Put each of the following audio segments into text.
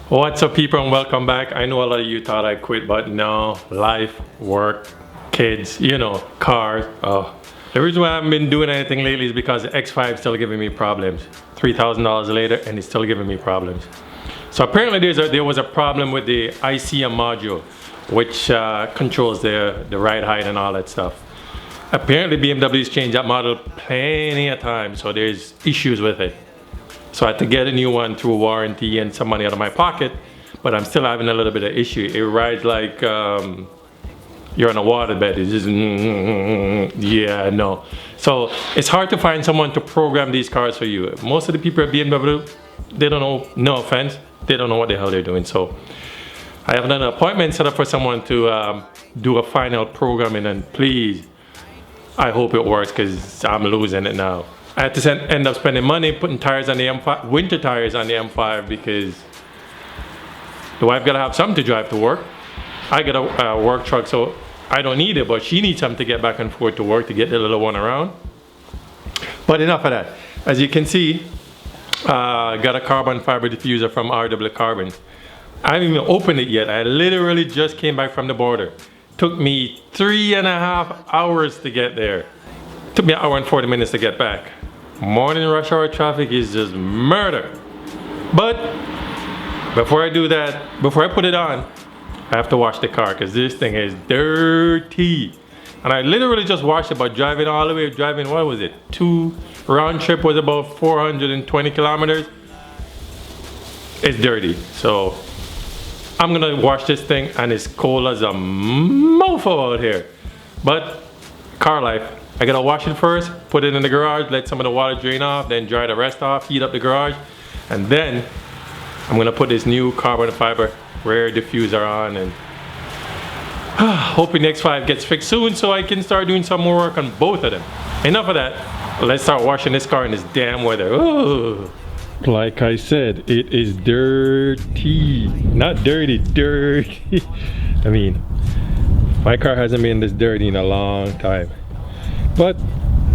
What's up, people, and welcome back. I know a lot of you thought I quit, but no, life, work, kids, cars. Oh, the reason why I haven't been doing anything lately is because the X5 is still giving me problems. $3,000 later, and it's still giving me problems. So apparently there was a problem with the ICM module, which controls the ride height and all that stuff. Apparently BMW's changed that model plenty of times, so there's issues with it. So I had to get a new one through warranty and some money out of my pocket, but I'm still having a little bit of issue. It rides like you're on a waterbed. It's just yeah, no. So it's hard to find someone to program these cars for you. Most of the people at BMW, they don't know, no offense, they don't know what the hell they're doing. So I have an appointment set up for someone to do a final programming, and please, I hope it works because I'm losing it now. I had to end up spending money putting tires on the M5, winter tires on the M5, because the wife gotta have something to drive to work. I got a work truck, so I don't need it, but she needs something to get back and forth to work to get the little one around. But enough of that. As you can see, got a carbon fiber diffuser from RW Carbon. I haven't even opened it yet. I literally just came back from the border. Took me 3.5 hours to get there. Took me an hour and 40 minutes to get back. Morning rush hour traffic is just murder. But before I do that, before I put it on, I have to wash the car because this thing is dirty. And I literally just washed it by driving all the way, what was it? Round trip was about 420 kilometers. It's dirty. So I'm gonna wash this thing, and it's cold as a mofo out here. But car life. I gotta wash it first, put it in the garage, let some of the water drain off, then dry the rest off, heat up the garage, and then I'm gonna put this new carbon fiber rear diffuser on, and hoping the X5 gets fixed soon so I can start doing some more work on both of them. Enough of that. Let's start washing this car in this damn weather. Ooh. Like I said, it is dirty. Not dirty, dirty. I mean, my car hasn't been this dirty in a long time. But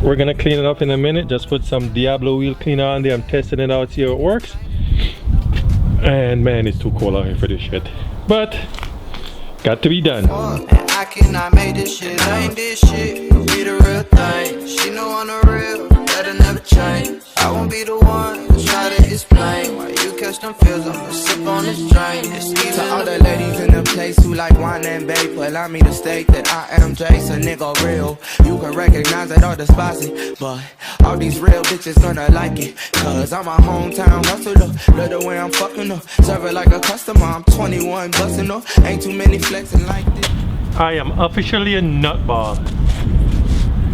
we're gonna clean it up in a minute. Just put some Diablo wheel cleaner on there. I'm testing it out, see how it works. And man, it's too cold out here for this shit. But got to be done. I cannot make this shit, I ain't this shit. Be the real thing. She know I'm the real, that'll never change. I won't be the one to try to explain why you catch them feels. I'ma sip on this drain. To all the ladies in the place who like wine and babe, allow me to state that I am Jason, nigga real. You can recognize that all despise it, but all these real bitches gonna like it. Cause I'm a hometown hustler. Love the way I'm fucking up. Serve it like a customer. I'm 21 busting up. Ain't too many flexing like this. I am officially a nutball.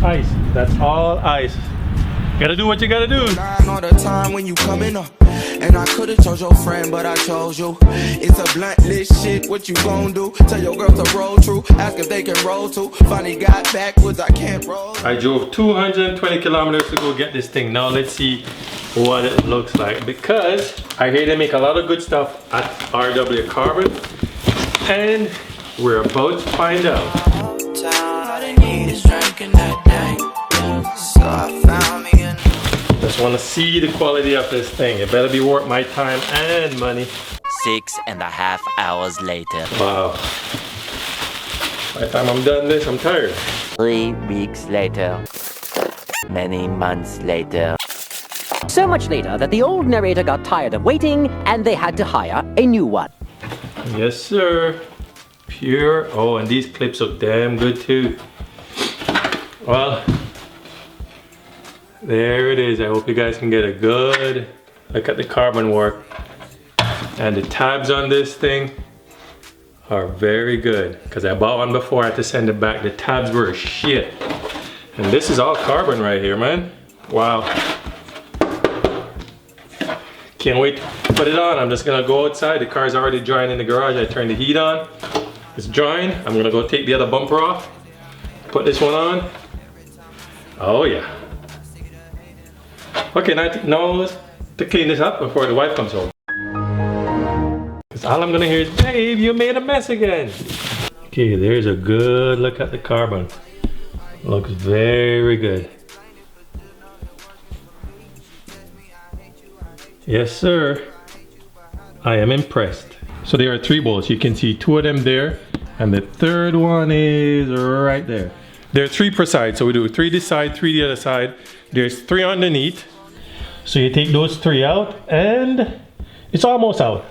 Ice. That's all ice. Gotta do what you gotta do. All the time when you coming up, and I could've chose your friend, but I chose you. It's a blunt list shit. What you gon' do? Tell your girl to roll through. Ask if they can roll too. Finally got backwards. I can't roll. I drove 220 kilometers to go get this thing. Now let's see what it looks like, because I hear they make a lot of good stuff at RW Carbon, and we're about to find out. Just want to see the quality of this thing. It better be worth my time and money. 6.5 hours later. Wow. By the time I'm done this, I'm tired. 3 weeks later. Many months later. So much later that the old narrator got tired of waiting and they had to hire a new one. Yes, sir. Pure. Oh, and these clips look damn good too. Well, there it is. I hope you guys can get a good look at the carbon work. And the tabs on this thing are very good, because I bought one before, I had to send it back. The tabs were shit. And this is all carbon right here, man. Wow. Can't wait to put it on. I'm just gonna go outside. The car's already drying in the garage. I turned the heat on. It's drying. I'm gonna go take the other bumper off. Put this one on. Oh yeah. Okay, now let's clean this up before the wife comes home. Because all I'm gonna hear is, babe, you made a mess again. Okay, there's a good look at the carbon. Looks very good. Yes, sir. I am impressed. So there are 3 bolts. You can see 2 of them there, and the 3rd one is right there. There are 3 per side, so we do 3 this side, 3 the other side. There's 3 underneath. So you take those 3 out, and it's almost out.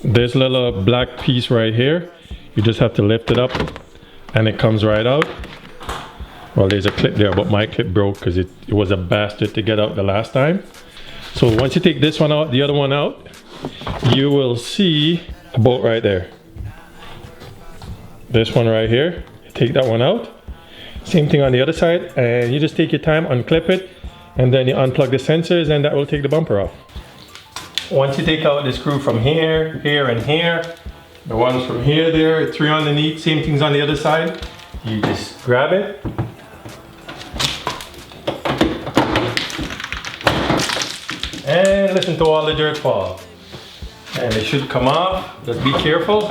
There's a little black piece right here. You just have to lift it up, and it comes right out. Well, there's a clip there, but my clip broke because it was a bastard to get out the last time. So once you take this one out, the other one out, you will see a bolt right there. This one right here, you take that one out. Same thing on the other side, and you just take your time, unclip it, and then you unplug the sensors, and that will take the bumper off. Once you take out the screw from here, here, and here, the ones from here, there, 3 underneath, same things on the other side, you just grab it. And listen to all the dirt fall. And it should come off, just be careful.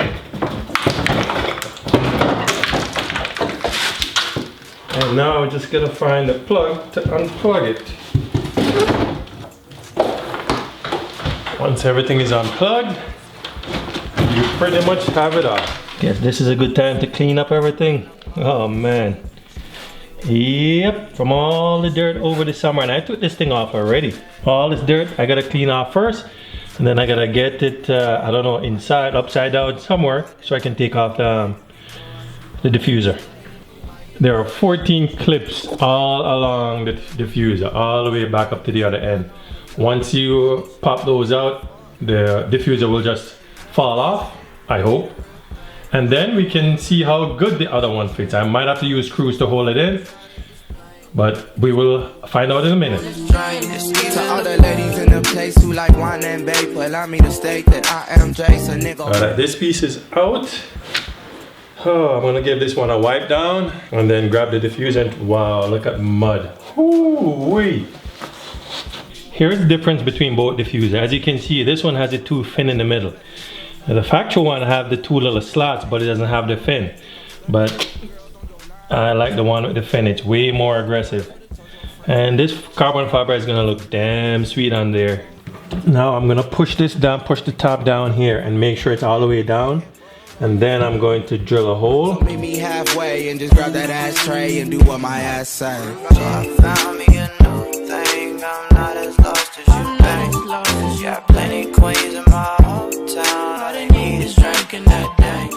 And now we're just gonna find the plug to unplug it. Once everything is unplugged, you pretty much have it off. Guess this is a good time to clean up everything. Oh man. Yep, from all the dirt over the summer, and I took this thing off already. All this dirt I gotta clean off first, and then I gotta get it, I don't know, inside, upside down somewhere, so I can take off the diffuser. There are 14 clips all along the diffuser, all the way back up to the other end. Once you pop those out, the diffuser will just fall off, I hope. And then we can see how good the other one fits. I might have to use screws to hold it in, but we will find out in a minute. To all the ladies in the place who like wine and babe, allow me to state that I am Jason, nigga. Alright, this piece is out. Oh, I'm gonna give this one a wipe down and then grab the diffuser and wow, look at mud. Ooh-wee. Here's the difference between both diffusers. As you can see, this one has a 2 fin in the middle. Now, the factual one have the 2 little slots, but it doesn't have the fin. But I like the one with the fin. It's way more aggressive. And this carbon fiber is gonna look damn sweet on there. Now I'm gonna push this down, push the top down here and make sure it's all the way down. And then I'm going to drill a hole. So meet me halfway and just grab that ashtray and do what my ass say. So I found me a new thing. I'm not as lost as you think. Got plenty queens in my hometown. All they need is drinking that day.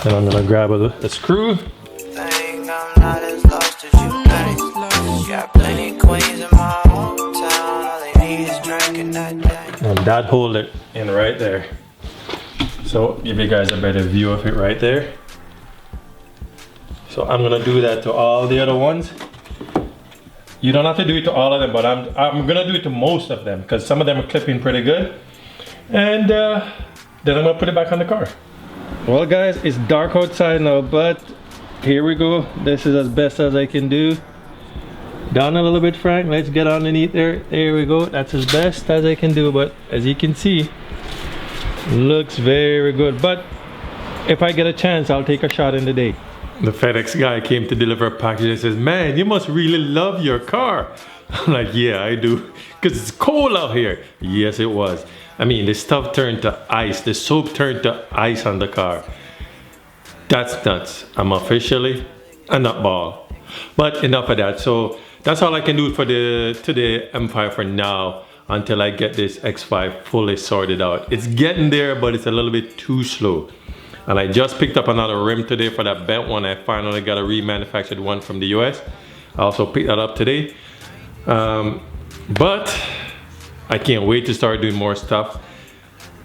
Then I'm gonna grab a screw. I'm not as lost as you think. Got plenty queens in my hometown. All they need is drinking that day. And that hold it in right there. So give you guys a better view of it right there. So I'm gonna do that to all the other ones. You don't have to do it to all of them, but I'm gonna do it to most of them because some of them are clipping pretty good. And then I'm gonna put it back on the car. Well guys, it's dark outside now, but here we go. This is as best as I can do. Down a little bit, Frank. Let's get underneath there. There we go. That's as best as I can do, but as you can see, looks very good. But if I get a chance, I'll take a shot in the day. The FedEx guy came to deliver a package and says, man, you must really love your car. I'm like, yeah, I do, because it's cold out here. Yes, it was. I mean, the stuff turned to ice. The soap turned to ice on the car. That's nuts. I'm officially a nutball. But enough of that. So that's all I can do for the M5 for now, until I get this X5 fully sorted out. It's getting there, but it's a little bit too slow. And I just picked up another rim today for that bent one. I finally got a remanufactured one from the US. I also picked that up today. But I can't wait to start doing more stuff,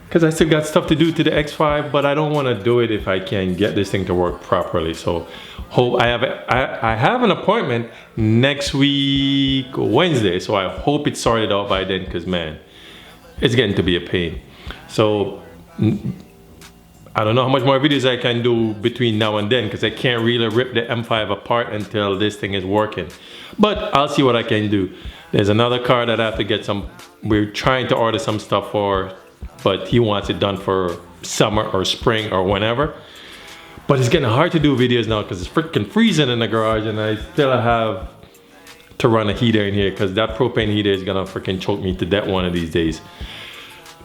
because I still got stuff to do to the X5, but I don't want to do it if I can't get this thing to work properly. So hope I have an appointment next week, Wednesday. So I hope it's sorted out by then, because man, it's getting to be a pain. So I don't know how much more videos I can do between now and then, because I can't really rip the M5 apart until this thing is working. But I'll see what I can do. There's another car that I have to get some, we're trying to order some stuff for, but he wants it done for summer or spring or whenever. But it's getting hard to do videos now because it's freaking freezing in the garage, and I still have to run a heater in here because that propane heater is gonna freaking choke me to death one of these days.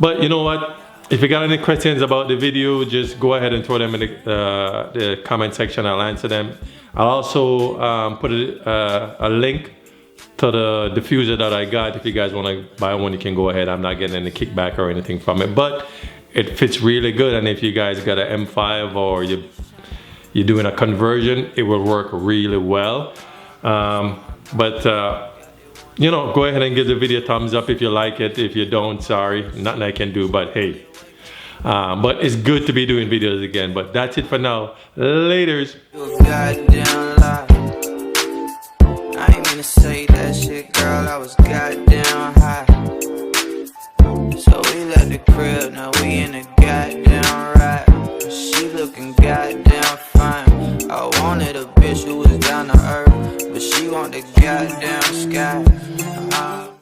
But you know what? if you got any questions about the video, just go ahead and throw them in the comment section. I'll answer them. I'll also put a link to the diffuser that I got. If you guys want to buy one, you can go ahead. I'm not getting any kickback or anything from it, but it fits really good. And if you guys got an M5 or you're doing a conversion, it will work really well. You know, go ahead and give the video a thumbs up if you like it. If you don't, sorry, nothing I can do, but hey. But it's good to be doing videos again. But that's it for now. Laters. Goddamn lie. I ain't mean to say that shit, girl. I was goddamn high. So we left the crib.